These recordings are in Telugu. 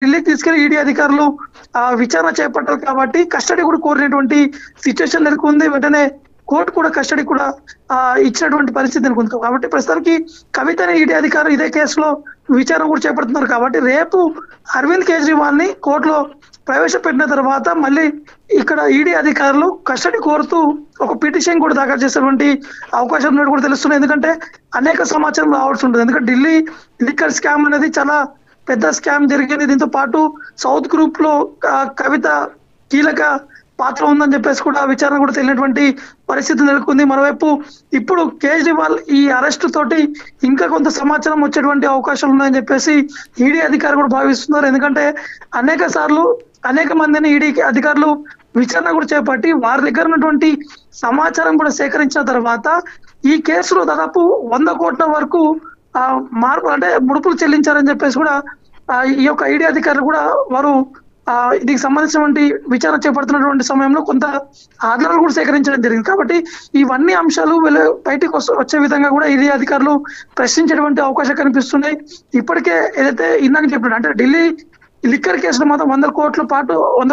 ఢిల్లీకి తీసుకెళ్లి ఈడీ అధికారులు విచారణ చేపట్టారు కాబట్టి కస్టడీ కూడా కోరినటువంటి సిచ్యువేషన్ నెలకొంది. వెంటనే కోర్టు కూడా కస్టడీ కూడా ఇచ్చినటువంటి పరిస్థితి నెలకొంది. కాబట్టి ప్రస్తుతానికి కవిత అనే ఈడీ అధికారులు ఇదే కేసులో విచారణ కూడా చేపడుతున్నారు. కాబట్టి రేపు అరవింద్ కేజ్రీవాల్ ని కోర్టులో ప్రవేశపెట్టిన తర్వాత మళ్ళీ ఇక్కడ ఈడీ అధికారులు కస్టడీ కోరుతూ ఒక పిటిషన్ కూడా దాఖలు చేసేటువంటి అవకాశం ఉన్నట్టు కూడా తెలుస్తుంది. ఎందుకంటే అనేక సమాచారం రావాల్సి ఉంటుంది. ఎందుకంటే ఢిల్లీ లిక్కర్ స్కామ్ అనేది చాలా పెద్ద స్కామ్ జరిగింది. దీంతో పాటు సౌత్ గ్రూప్ లో కవిత కీలక పాత్ర ఉందని చెప్పేసి కూడా విచారణ కూడా తెలియనటువంటి పరిస్థితి నెలకొంది. మరోవైపు ఇప్పుడు కేజ్రీవాల్ ఈ అరెస్ట్ తోటి ఇంకా కొంత సమాచారం వచ్చేటువంటి అవకాశాలు ఉన్నాయని చెప్పేసి ఈడీ అధికారులు కూడా భావిస్తున్నారు. ఎందుకంటే అనేక మందిని ఈడీ అధికారులు విచారణ కూడా చేపట్టి వారి దగ్గర ఉన్నటువంటి సమాచారం కూడా సేకరించిన తర్వాత ఈ కేసులో దాదాపు 100 కోట్ల వరకు మార్పు అంటే ముడుపులు చెల్లించారని చెప్పేసి కూడా ఈ యొక్క ఈడీ అధికారులు కూడా వారు దీనికి సంబంధించినటువంటి విచారణ చేపడుతున్నటువంటి సమయంలో కొంత ఆధారాలు కూడా సేకరించడం జరిగింది. కాబట్టి ఇవన్నీ అంశాలు బయటికి వచ్చే విధంగా కూడా ఈడీ అధికారులు ప్రశ్నించేటువంటి అవకాశం కనిపిస్తున్నాయి. ఇప్పటికే ఏదైతే ఇందాక చెప్పినట్టు అంటే ఢిల్లీ లిక్కర్ కేసులో మాత్రం 100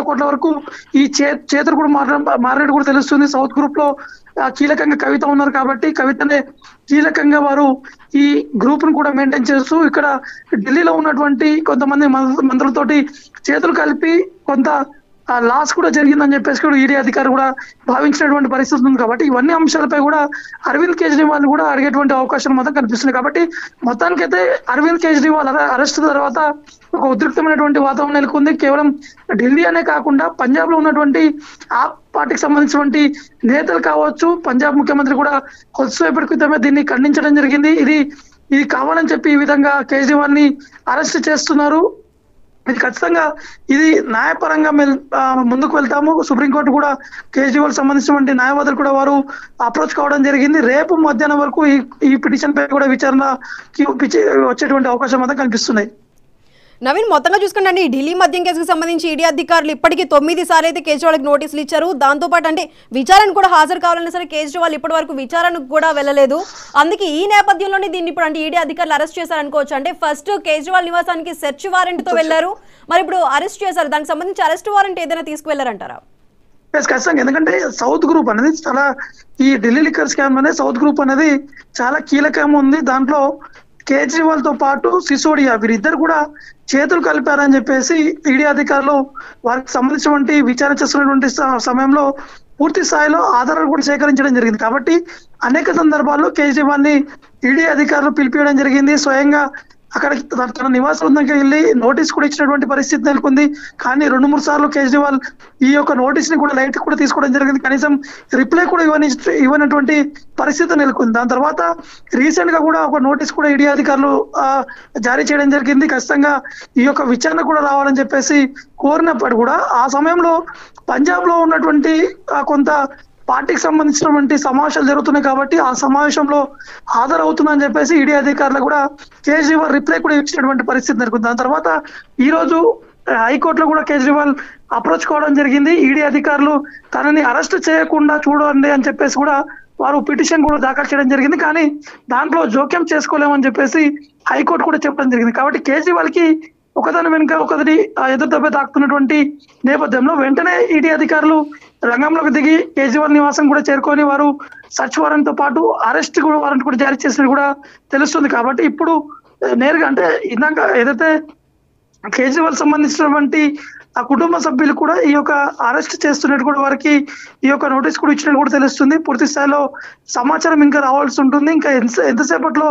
కోట్ల వరకు ఈ చేతులు కూడా మారినట్టు కూడా తెలుస్తుంది. సౌత్ గ్రూప్ లో కీలకంగా కవిత ఉన్నారు కాబట్టి కవితనే కీలకంగా వారు ఈ గ్రూప్ ను కూడా మెయింటైన్ చేస్తూ ఇక్కడ ఢిల్లీలో ఉన్నటువంటి కొంతమంది మంత్రులతోటి చేతులు కలిపి కొంత లాస్ కూడా జరిగిందని చెప్పేసి కూడా ఈడీ అధికారులు కూడా భావించినటువంటి పరిస్థితి ఉంది. కాబట్టి ఇవన్నీ అంశాలపై కూడా అరవింద్ కేజ్రీవాల్ కూడా అడిగేటువంటి అవకాశం మాత్రం కనిపిస్తుంది. కాబట్టి మొత్తానికైతే అరవింద్ కేజ్రీవాల్ అరెస్ట్ తర్వాత ఒక ఉద్రిక్తమైనటువంటి వాతావరణం నెలకొంది. కేవలం ఢిల్లీ అనే కాకుండా పంజాబ్ లో ఉన్నటువంటి ఆప్ పార్టీకి సంబంధించినటువంటి నేతలు కావచ్చు, పంజాబ్ ముఖ్యమంత్రి కూడా కొద్దిసేపటి క్రితమే దీన్ని ఖండించడం జరిగింది. ఇది కావాలని చెప్పి ఈ విధంగా కేజ్రీవాల్ ని అరెస్ట్ చేస్తున్నారు. ఇది ఖచ్చితంగా ఇది న్యాయపరంగా ముందుకు వెళ్తాము. సుప్రీంకోర్టు కూడా కేజ్రీవాల్ సంబంధించినటువంటి న్యాయవాదులు కూడా వారు అప్రోచ్ కావడం జరిగింది. రేపు మధ్యాహ్నం వరకు ఈ పిటిషన్ పై కూడా విచారణకి వచ్చేటువంటి అవకాశం మాత్రం కనిపిస్తున్నాయి. నవీన్, మొత్తంగా చూసుకుంటే ఈ ఢిల్లీ మద్యం కేసుకు సంబంధించి ఈడీ అధికారులు ఇప్పటికీ 9 సార్లు అయితే కేజ్రీవాల్కి నోటీసులు ఇచ్చారు. దాంతోపాటు అంటే విచారణ కూడా హాజరు కావాలన్నా సరే కేజ్రీవాల్ ఇప్పటి వరకు విచారణకు కూడా వెళ్ళలేదు. అందుకే ఈ నేపథ్యంలోనే దీన్ని ఇప్పుడు అంటే ఈడీ అధికారులు అరెస్ట్ చేశారనుకోవచ్చు. అంటే ఫస్ట్ కేజ్రీవాల్ నివాసానికి సెర్చ్ వారెంట్ తో వెళ్లారు, మరి ఇప్పుడు అరెస్ట్ చేశారు. దానికి సంబంధించి అరెస్ట్ వారెంట్ ఏదైనా తీసుకువెళ్లారంటారా? ఖచ్చితంగా. ఎందుకంటే సౌత్ గ్రూప్ అనేది చాలా ఈ ఢిల్లీ లిక్కర్ స్కామ్ అనేది సౌత్ గ్రూప్ అనేది చాలా కీలకం ఉంది. దాంట్లో కేజ్రీవాల్ తో పాటు సిసోడియా వీరిద్దరు కూడా చేతులు కలిపారని చెప్పేసి ఈడీ అధికారులు వారికి సంబంధించినటువంటి విచారణ చేస్తున్నటువంటి సమయంలో పూర్తి స్థాయిలో ఆధారాలు కూడా సేకరించడం జరిగింది. కాబట్టి అనేక సందర్భాల్లో కేజ్రీవాల్ ని ఈడీ అధికారులు పిలిపించడం జరిగింది. స్వయంగా అక్కడ తన నివాసం దగ్గరికి వెళ్ళి నోటీస్ కూడా ఇచ్చినటువంటి పరిస్థితి నెలకొంది. కానీ 2-3 సార్లు కేజ్రీవాల్ ఈ యొక్క నోటీస్ ని కూడా లైట్ కూడా తీసుకోవడం జరిగింది. కనీసం రిప్లై కూడా ఇవ్వనటువంటి పరిస్థితి నెలకొంది. దాని తర్వాత రీసెంట్ గా కూడా ఒక నోటీస్ కూడా ఈడీ అధికారులు జారీ చేయడం జరిగింది. ఖచ్చితంగా ఈ యొక్క విచారణ కూడా రావాలని చెప్పేసి కోరినప్పుడు కూడా ఆ సమయంలో పంజాబ్ లో ఉన్నటువంటి కొంత పార్టీకి సంబంధించినటువంటి సమావేశాలు జరుగుతున్నాయి కాబట్టి ఆ సమావేశంలో హాజరవుతుందని చెప్పేసి ఈడీ అధికారులు కూడా కేజ్రీవాల్ రిప్లై కూడా ఇచ్చినటువంటి పరిస్థితి నెలకొంది. దాని తర్వాత ఈ రోజు హైకోర్టులో కూడా కేజ్రీవాల్ అప్రోచ్ కావడం జరిగింది. ఈడీ అధికారులు తనని అరెస్ట్ చేయకుండా చూడండి అని చెప్పేసి కూడా వారు పిటిషన్ కూడా దాఖలు చేయడం జరిగింది. కానీ దాంట్లో జోక్యం చేసుకోలేమని చెప్పేసి హైకోర్టు కూడా చెప్పడం జరిగింది. కాబట్టి కేజ్రీవాల్ కి ఒకదాని వెనుక ఒకటి ఎదురు దెబ్బ తాకుతున్నటువంటి నేపథ్యంలో వెంటనే ఈడీ అధికారులు రంగంలోకి దిగి కేజ్రీవాల్ నివాసం కూడా చేరుకొని వారు సర్చ్ వారెంట్ తో పాటు అరెస్ట్ కూడా వారెంట్ కూడా జారీ చేసినట్టు కూడా తెలుస్తుంది. కాబట్టి ఇప్పుడు నేరుగా అంటే ఇందాక ఏదైతే కేజ్రీవాల్ సంబంధించినటువంటి ఆ కుటుంబ సభ్యులు కూడా ఈ యొక్క అరెస్ట్ చేస్తున్నట్టు కూడా వారికి ఈ యొక్క నోటీస్ కూడా ఇచ్చినట్టు కూడా తెలుస్తుంది. పూర్తి స్థాయిలో సమాచారం ఇంకా రావాల్సి ఉంటుంది. ఇంకా ఎంతసేపట్లో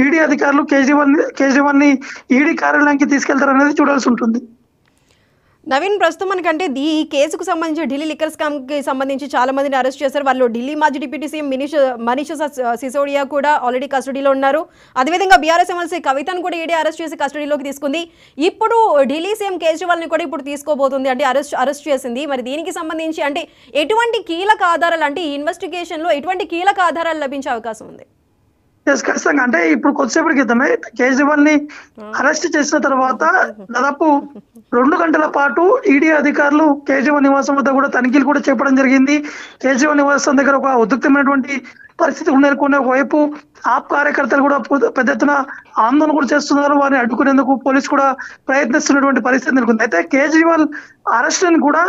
ఈడీ అధికారులు కేజ్రీవాల్ ని ఈడీ కార్యాలయానికి తీసుకెళ్తారనేది చూడాల్సి ఉంటుంది. నవీన్, ప్రస్తుతం మనకంటే ఈ కేసుకు సంబంధించి ఢిల్లీ లిక్కర్ స్కామ్ కి సంబంధించి చాలా మందిని అరెస్ట్ చేశారు. వాళ్ళు ఢిల్లీ మాజీ డిప్యూటీ సీఎం మనీష్ సిసోడియా కూడా ఆల్రెడీ కస్టడీలో ఉన్నారు. అదేవిధంగా బీఆర్ఎస్ ఎమ్మెల్సీ కవితను కూడా ఈడీ అరెస్ట్ చేసి కస్టడీలోకి తీసుకుంది. ఇప్పుడు ఢిల్లీ సీఎం కేజ్రీవాల్ ని కూడా ఇప్పుడు తీసుకోబోతుంది, అంటే అరెస్ట్ చేసింది. మరి దీనికి సంబంధించి అంటే ఎటువంటి కీలక ఆధారాలు, అంటే ఈ ఇన్వెస్టిగేషన్ లో ఎటువంటి కీలక ఆధారాలు లభించే అవకాశం ఉంది? ఖచ్చితంగా. అంటే ఇప్పుడు కొద్దిసేపటి క్రితమే కేజ్రీవాల్ ని అరెస్ట్ చేసిన తర్వాత దాదాపు 2 గంటల పాటు ఈడీ అధికారులు కేజ్రీవాల్ నివాసం వద్ద కూడా తనిఖీలు కూడా చేపడం జరిగింది. కేజ్రీవాల్ నివాసం దగ్గర ఒక ఉద్రిక్తమైనటువంటి పరిస్థితి నెలకొనే ఒకవైపు ఆప్ కార్యకర్తలు కూడా పెద్ద ఎత్తున ఆందోళన కూడా చేస్తున్నారు. వారిని అడ్డుకునేందుకు పోలీసు కూడా ప్రయత్నిస్తున్నటువంటి పరిస్థితి నెలకొంది. అయితే కేజ్రీవాల్ అరెస్ట్ ని కూడా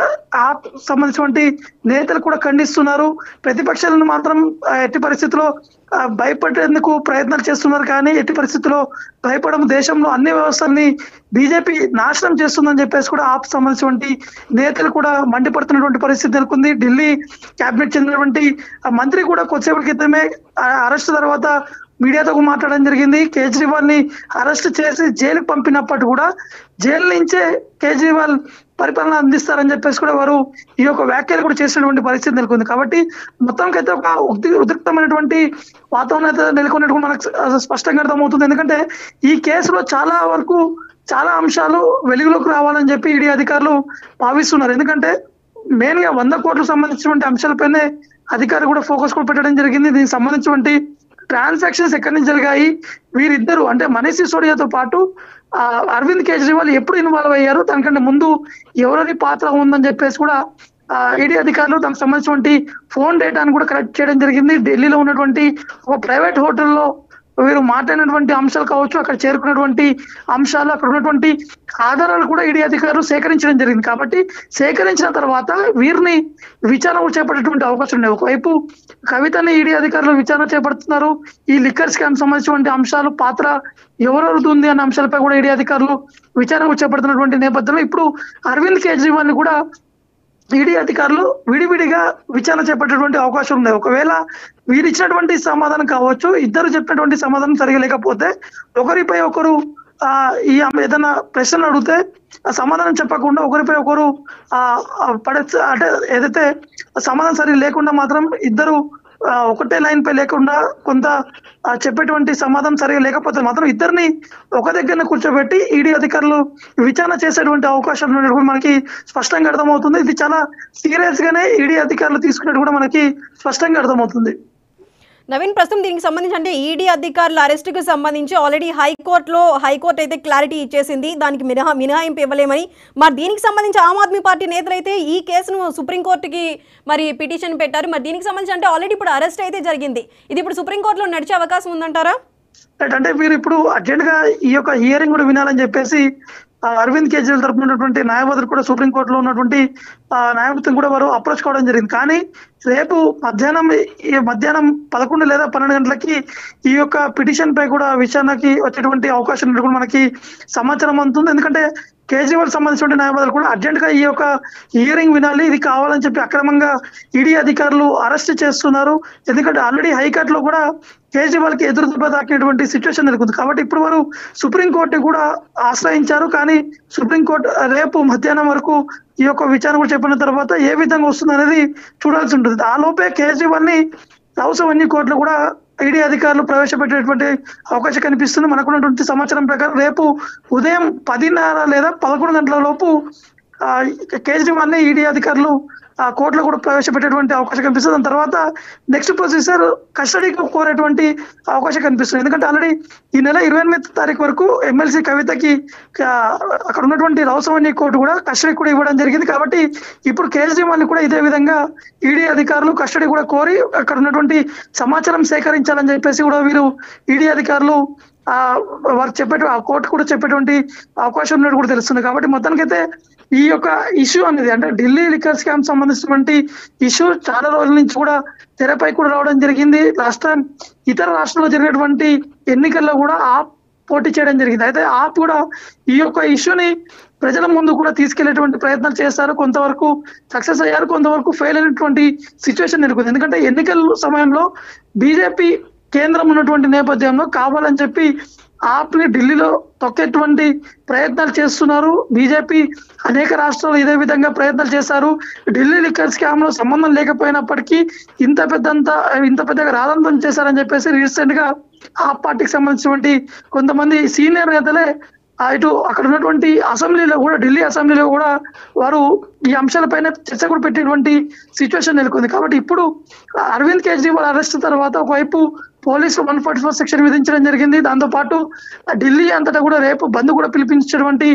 ఆప్ సంబంధించినటువంటి నేతలు కూడా ఖండిస్తున్నారు. ప్రతిపక్షాలను మాత్రం ఎట్టి పరిస్థితుల్లో భయపడేందుకు ప్రయత్నాలు చేస్తున్నారు. కానీ ఎట్టి పరిస్థితుల్లో భయపడడం, దేశంలో అన్ని వ్యవస్థల్ని బీజేపీ నాశనం చేస్తుందని చెప్పేసి కూడా ఆప్ సంబంధించినటువంటి నేతలు కూడా మండిపడుతున్నటువంటి పరిస్థితి నెలకొంది. ఢిల్లీ కేబినెట్ చెందినటువంటి మంత్రి కూడా కొద్దిసేపటి క్రితమే అరెస్ట్ తర్వాత మీడియాతో మాట్లాడడం జరిగింది. కేజ్రీవాల్ ని అరెస్ట్ చేసి జైలుకు పంపినప్పటి కూడా జైలు నుంచే కేజ్రీవాల్ పరిపాలన అందిస్తారని చెప్పేసి కూడా వారు ఈ యొక్క వ్యాఖ్యలు కూడా చేసినటువంటి పరిస్థితి నెలకొంది. కాబట్టి మొత్తానికైతే ఒక ఉద్రిక్తమైనటువంటి వాతావరణం అయితే నెలకొన్నట్టు మనకు స్పష్టంగా అర్థమవుతుంది. ఎందుకంటే ఈ కేసులో చాలా అంశాలు వెలుగులోకి రావాలని చెప్పి ఈడీ అధికారులు భావిస్తున్నారు. ఎందుకంటే మెయిన్ గా 100 కోట్లకు సంబంధించినటువంటి అంశాలపైనే అధికారులు కూడా ఫోకస్ కూడా పెట్టడం జరిగింది. దీనికి సంబంధించినటువంటి ట్రాన్సాక్షన్స్ ఎక్కడి నుంచి జరిగాయి, వీరిద్దరు అంటే మనీష్ సిసోడియాతో పాటు అరవింద్ కేజ్రీవాల్ ఎప్పుడు ఇన్వాల్వ్ అయ్యారు, దానికంటే ముందు ఎవరి పాత్ర ఉందని చెప్పేసి కూడా ఈడీ అధికారులు దానికి సంబంధించినటువంటి ఫోన్ డేటాను కూడా కలెక్ట్ చేయడం జరిగింది. ఢిల్లీలో ఉన్నటువంటి ఒక ప్రైవేట్ హోటల్లో వీరు మాట్లాడినటువంటి అంశాలు కావచ్చు, అక్కడ చేరుకున్నటువంటి అంశాలు, అక్కడ ఉన్నటువంటి ఆధారాలు కూడా ఈడీ అధికారులు సేకరించడం జరిగింది. కాబట్టి సేకరించిన తర్వాత వీరిని విచారణ చేపట్టేటువంటి అవకాశం ఉన్నాయి. ఒకవైపు కవితని ఈడీ అధికారులు విచారణ చేపడుతున్నారు. ఈ లిక్కర్ స్కామ్ సంబంధించినటువంటి అంశాలు, పాత్ర ఎవరెవరిది ఉంది అన్న అంశాలపై కూడా ఈడీ అధికారులు విచారణ చేపడుతున్నటువంటి నేపథ్యంలో ఇప్పుడు అరవింద్ కేజ్రీవాల్ ని కూడా ఈడీ అధికారులు విడివిడిగా విచారణ చేపట్టేటువంటి అవకాశం ఉంది. ఒకవేళ వీరు ఇచ్చినటువంటి సమాధానం కావచ్చు, ఇద్దరు చెప్పినటువంటి సమాధానం సరిగా లేకపోతే ఒకరిపై ఒకరు ఏదైనా ప్రశ్నలు అడిగితే ఆ సమాధానం చెప్పకుండా ఒకరిపై ఒకరు అంటే ఏదైతే సమాధానం సరిగా లేకుండా మాత్రం ఇద్దరు ఒకటే లైన్ పై లేకుండా కొంత చెప్పేటువంటి సమాధానం సరిగా లేకపోతే మాత్రం ఇద్దరిని ఒక దగ్గర కూర్చోబెట్టి ఈడీ అధికారులు విచారణ చేసేటువంటి అవకాశం ఉన్నట్టు మనకి స్పష్టంగా అర్థమవుతుంది. ఇది చాలా సీరియస్ గానే ఈడీ అధికారులు తీసుకున్నట్టు కూడా మనకి స్పష్టంగా అర్థమవుతుంది. నవీన్, ప్రస్తుతం దీనికి సంబంధించి అంటే ఈడీ అధికారుల అరెస్టుకు సంబంధించి ఆల్రెడీ హైకోర్టు అయితే క్లారిటీ ఇచ్చేసింది, దానికి మినహాయింపు ఇవ్వలేమని. మరి దీనికి సంబంధించి ఆమ్ ఆద్మీ పార్టీ నేతలు అయితే ఈ కేసును సుప్రీంకోర్టుకి మరి పిటిషన్ పెట్టారు. మరి దీనికి సంబంధించి అంటే ఆల్రెడీ ఇప్పుడు అరెస్ట్ అయితే జరిగింది, ఇది ఇప్పుడు సుప్రీంకోర్టులో నడిచే అవకాశం ఉందంటారా? అంటే మీరు ఇప్పుడు అర్జెంట్ గా ఈ యొక్క హియరింగ్ కూడా వినాలని చెప్పేసి అరవింద్ కేజ్రీవాల్ తరపున ఉన్నటువంటి న్యాయవాదులు కూడా సుప్రీంకోర్టులో ఉన్నటువంటి న్యాయమూర్తిని కూడా వారు అప్రోచ్ కావడం జరిగింది. కానీ రేపు మధ్యాహ్నం 11 లేదా 12 గంటలకి ఈ యొక్క పిటిషన్ పై కూడా విచారణకి వచ్చేటువంటి అవకాశం కూడా మనకి సమాచారం అందుతుంది. ఎందుకంటే కేజ్రీవాల్ సంబంధించిన న్యాయవాదులు కూడా అర్జెంట్ గా ఈ యొక్క హియరింగ్ వినాలి, ఇది కావాలని చెప్పి అక్రమంగా ఈడీ అధికారులు అరెస్ట్ చేస్తున్నారు. ఎందుకంటే ఆల్రెడీ హైకోర్టులో కూడా కేజ్రీవాల్ కి ఎదురు దెబ్బ తాకినటువంటి సిచ్యువేషన్ నెలకొంది. కాబట్టి ఇప్పుడు వారు సుప్రీంకోర్టు కూడా ఆశ్రయించారు. కానీ సుప్రీంకోర్టు రేపు మధ్యాహ్నం వరకు ఈ యొక్క విచారణ కూడా చెప్పిన తర్వాత ఏ విధంగా వస్తుంది అనేది చూడాల్సి ఉంటుంది. ఆ లోపే కేజ్రీవాల్ ని అవసరం కోర్టులో కూడా ఈడీ అధికారులు ప్రవేశపెట్టేటువంటి అవకాశం కనిపిస్తుంది. మనకున్నటువంటి సమాచారం ప్రకారం రేపు ఉదయం 10:30 లేదా 11 గంటల లోపు కేజ్రీవాల్ ని ఈడీ అధికారులు కోర్టులో కూడా ప్రవేశపెట్టేటువంటి అవకాశం కనిపిస్తుంది. దాని తర్వాత నెక్స్ట్ ప్రొసీజర్ కస్టడీకి కోరేటువంటి అవకాశం కనిపిస్తుంది. ఎందుకంటే ఆల్రెడీ ఈ నెల 28వ తారీఖు వరకు ఎమ్మెల్సీ కవితకి అక్కడ ఉన్నటువంటి రౌసవన్నీ కోర్టు కూడా కస్టడీ కూడా ఇవ్వడం జరిగింది. కాబట్టి ఇప్పుడు కేజ్రీవాల్ ని కూడా ఇదే విధంగా ఈడీ అధికారులు కస్టడీ కూడా కోరి అక్కడ ఉన్నటువంటి సమాచారం సేకరించాలని చెప్పేసి కూడా వీరు ఈడీ అధికారులు వారు కోర్టు కూడా చెప్పేటువంటి అవకాశం ఉన్నట్టు కూడా తెలుస్తుంది. కాబట్టి మొత్తానికైతే ఈ యొక్క ఇష్యూ అనేది అంటే ఢిల్లీ లిక్కర్ స్కామ్ సంబంధించినటువంటి ఇష్యూ చాలా రోజుల నుంచి కూడా తెరపై కూడా రావడం జరిగింది. ఇతర రాష్ట్రాల్లో జరిగినటువంటి ఎన్నికల్లో కూడా ఆప్ పోటీ చేయడం జరిగింది. అయితే ఆప్ కూడా ఈ యొక్క ఇష్యూని ప్రజల ముందు కూడా తీసుకెళ్లేటువంటి ప్రయత్నాలు చేస్తారు. కొంతవరకు సక్సెస్ అయ్యారు, కొంతవరకు ఫెయిల్ అయినటువంటి సిచ్యువేషన్ నెలకొంది. ఎందుకంటే ఎన్నికల సమయంలో బీజేపీ కేంద్రం ఉన్నటువంటి నేపథ్యంలో కావాలని చెప్పి ఆప్ ని ఢిల్లీలో తొక్కేటువంటి ప్రయత్నాలు చేస్తున్నారు. బీజేపీ అనేక రాష్ట్రాలు ఇదే విధంగా ప్రయత్నాలు చేశారు. ఢిల్లీ లిక్కర్ స్కామ్ లో సంబంధం లేకపోయినప్పటికీ ఇంత పెద్దగా రాదంతం చేశారని చెప్పేసి రీసెంట్ గా ఆప్ పార్టీకి సంబంధించినటువంటి కొంతమంది సీనియర్ నేతలే ఇటు అక్కడ ఉన్నటువంటి అసెంబ్లీలో కూడా ఢిల్లీ అసెంబ్లీలో కూడా వారు ఈ అంశాలపైన చర్చ కూడా పెట్టేటువంటి సిచ్యువేషన్ నెలకొంది. కాబట్టి ఇప్పుడు అరవింద్ కేజ్రీవాల్ అరెస్ట్ తర్వాత ఒకవైపు పోలీసులు 144 సెక్షన్ విధించడం జరిగింది. దాంతో పాటు ఢిల్లీ అంతటా కూడా రేపు బంద్ కూడా పిలిపించేటువంటి